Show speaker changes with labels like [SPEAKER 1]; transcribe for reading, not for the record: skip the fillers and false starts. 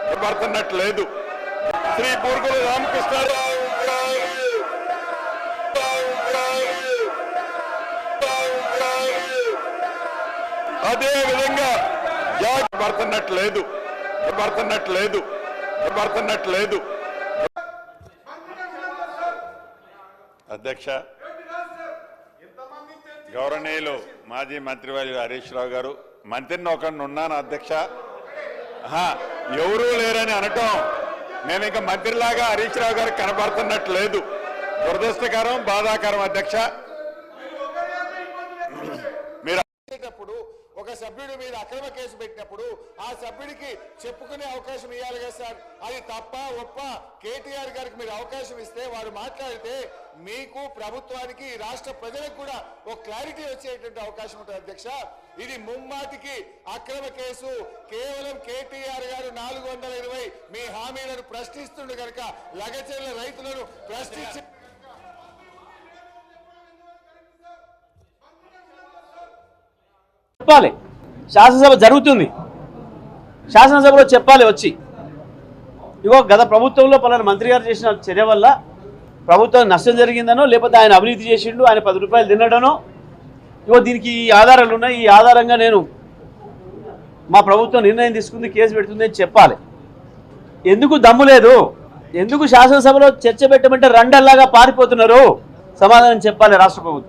[SPEAKER 1] భయపడుతున్నట్లేదు శ్రీ బూర్గుల రామకృష్ణారావు అదే విధంగా భయపడుతున్నట్లేదు అధ్యక్ష గౌరవనీయులు మాజీ మంత్రివర్యులు హరీష్ రావు గారు మంత్రిని ఒకరిని ఉన్నాను అధ్యక్ష ఎవరూ లేరని అనటం నేను ఇంకా మంత్రిలాగా హరీష్ రావు గారికి కనబడుతున్నట్లేదు దురదృష్టకరం బాధాకరం అధ్యక్ష మీరు
[SPEAKER 2] ఒక సభ్యుడి మీద అక్రమ కేసు పెట్టినప్పుడు ఆ సభ్యుడికి చెప్పుకునే అవకాశం ఇవ్వాలి కదా సార్ అది తప్ప ఒప్ప కేటీఆర్ గారికి మీరు అవకాశం ఇస్తే వారు మాట్లాడితే మీకు ప్రభుత్వానికి రాష్ట్ర ప్రజలకు కూడా ఒక క్లారిటీ వచ్చేటువంటి అవకాశం ఉంటుంది అధ్యక్ష ఇది ముమ్మాటికి అక్రమ కేసు కేవలం కేటీఆర్ గారు 420 మీ హామీలను ప్రశ్నిస్తుండే కనుక లగచర్ల రైతులను ప్రశ్నించి
[SPEAKER 3] చెప్పాలి శాసనసభ జరుగుతుంది శాసనసభలో చెప్పాలి వచ్చి ఇగో గత ప్రభుత్వంలో పలానా మంత్రి గారు చేసిన చర్య వల్ల ప్రభుత్వం నష్టం జరిగిందనో లేకపోతే ఆయన అవినీతి చేసిండు ఆయన 10 రూపాయలు తినడనో ఇగో దీనికి ఈ ఆధారాలు ఉన్నాయి ఈ ఆధారంగా నేను మా ప్రభుత్వం నిర్ణయం తీసుకుంది కేసు పెడుతుంది అని చెప్పాలి ఎందుకు దమ్ము లేదు ఎందుకు శాసనసభలో చర్చ పెట్టమంటే రండల్లాగా పారిపోతున్నారు సమాధానం చెప్పాలి రాష్ట్ర ప్రభుత్వం